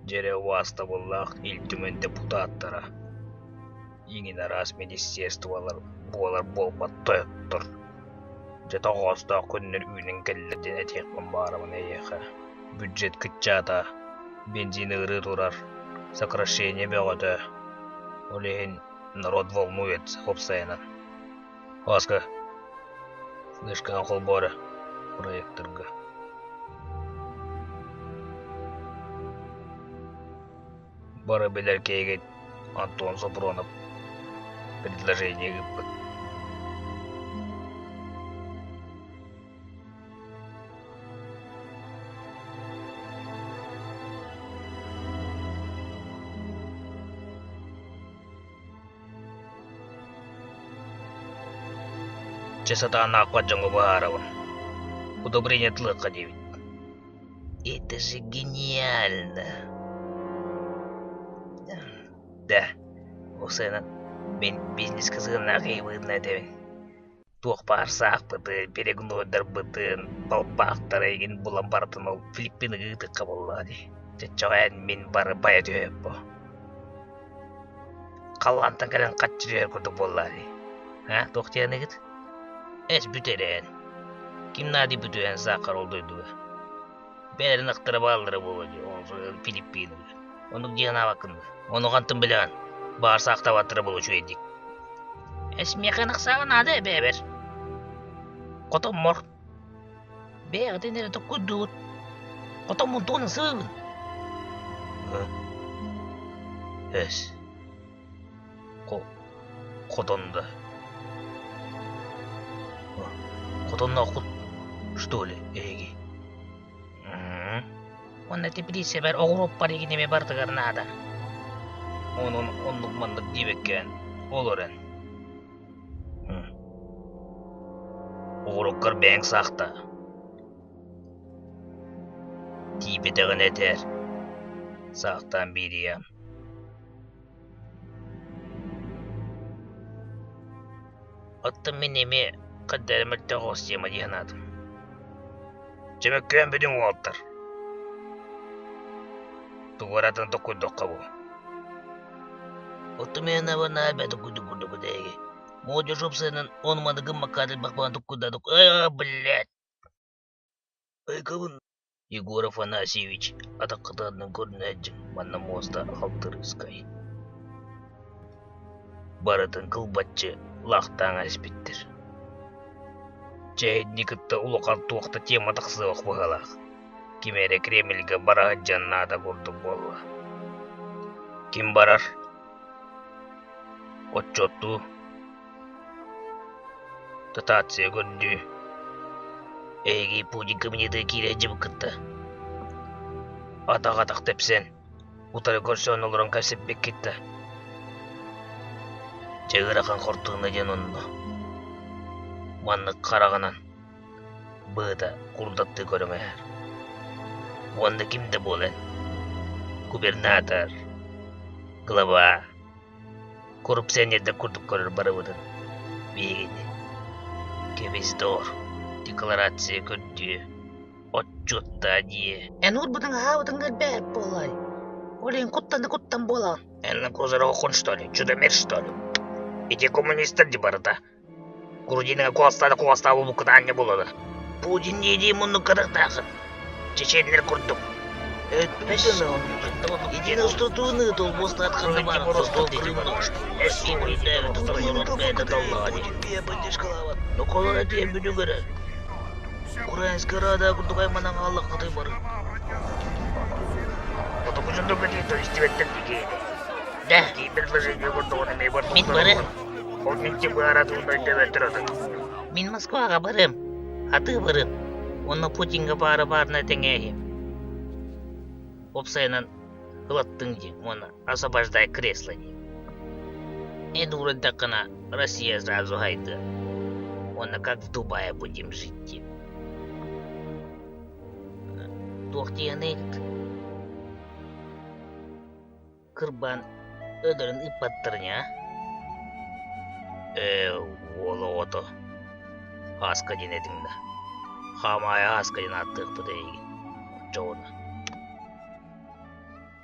Жере ваставыллах илтүмен депутаттара. Иңин арас министерстволар болар болбат тояттыр. Жета госта күннер үйнен келлерден этекпен барымын эйеха. Бюджет кытчата, бензин ыры турар, сокращение бөгөтө. Олейін народ волнуется постоянно. Аска, слышкан холбора проекторга. Бары белер кейгет Антон Сапронов предложение гыппыт. Чесата накладжангу баарова. Удобрение тлыка девять. Это же гениально. Да, осыны мен бизнес кызыгына кыйбытына дебин. Туох барсак бытын, перегнойдар бытын, балбактар эгин булан бартын ол Филиппин гытыкка боллады. Чачаган мен бары бая төйөппо. Каллантан келен каччырер курдук боллады. Туох тиянегит? Эс бүтерен. Ким нади бүтен сакар олдойдуга. Бәрін ықтырып алдырып олады, ол Филиппин. Onu diyana bakın. Onu kantın bilen. Bağırsa aktavatırı buluşu edik. Esmiye kanık sağın adı beber. Koton mor. Beğdi nerede kudut. Koton montonu sığın. Es. Kotonda. Kotonda okut. Что ли, эги? Он на тепле север Европа регионе бартыгар нада. Он мандык дибеккен, олорен. Угуруккар бәң сақта. Тибетігін етер. Сақтан бериям. Аттым мен еме қаддарымыртта қостема дейінадым. Жемеккен бүдің олттар. Тугуратын токудокка бу. Отумена вана бе токуду деги. Моди жопсенен онмады гыммакадыл бакбан токудадук. Блядь. Ай кабын. Егор Афанасьевич атаккытарның көрнәҗин манна моста халтырыскай. Баратын кылбатчы лахтан аспиттер. Чейдникытта улукан туакта тема тақсыбак багалах. Кимере Кремльге бара жаннада курдук болла. Ким барар? Отчотту. Татация көрдү. Эги пуди кымнеды кире жыбыкытта. Атак тепсен. Утары көрсөн олорон кәсіп бек кетті. Жегірақан қортығына ден онды. Манны қарағанан. Бұда құрдатты көріңер. Онда кимді болен? Губернатор, глава, коррупционерді күрдік көрір бары бұдын. Бегені, кебездор, декларация көрді, отчетта дие. Ән ұр бұдың ғабыдың бәріп болай. Олен құттан болан. Әнні көзір оқын, что ли, чудомер, что ли. Эти коммунистер де барыда. Грудиніңе қуастады бұл күдан не болады. Пудин не дейм мұны қырықтағын. Чеченлер курдук. Единый статуны толбоста атқанды бар. Стол дейді мұнаш. Әске күлдәві тұтырмырын бәді таллады. Но қолына тем бүді көрі. Украинский рада күрдік айманан алық қытай бары. Оты күшінді бәдейді істебеттер дегейді. Да. Кейін предложение күрді оны мей барды. Мен бары. Ол менте бұяратуында өтебеттір ады. Мен Москваға барым. Аты барым. Оны Путинге бары-барына теңейім. Опсайынан ғылаттың де, оны освобождай кресло не. Эд урындақына Россия сразу хайды. Оны как в Дубае будем жить. Тоқтиян әлт. Кырбан өдірін ипаттырня. Олы оты. Аска денедіңді. Хамая аскайын аттық бұдайги. Жоғына.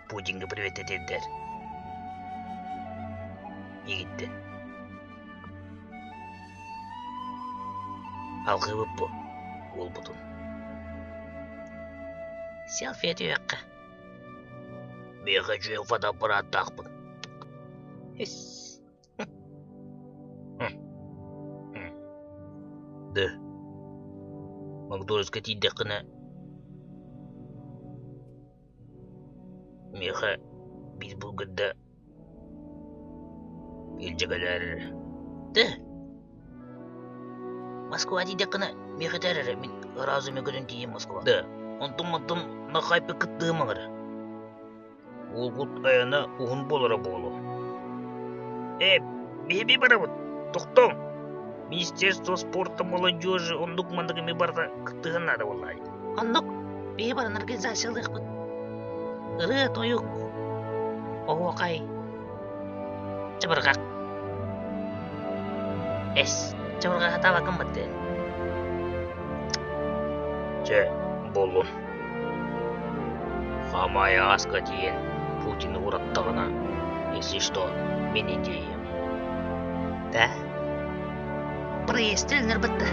Путинге привет etediler. Yigitler. Алгыбып bu. Ол butun. Селфи etiyokka. Ben хочу fotoapparat takpın. His. Да. Макдональдсқа тиді қына. Меха біз бұл күнді елжігалар. Да. Москва тиді қына меха тәрірі. Мен разуме күнін тием Москва. Да. Онтын нақайпы күттіғым аңыр. Ол бұд аяна ұғын болары болу. Бебе барабыд. Тоқтың. Министерство спорта, молодежи, ондук мандыгыми барда кыттыгын надо валлай. Ондук бей барын организациялык бут. Ыры тоюк. Оокай. Чыбыргак. Чыбыргак атабакын бытты. Че, болун. Хамай аска тиен Путин ураттығына. Если что, мен идеям. Да? Проезд тилинер бітті.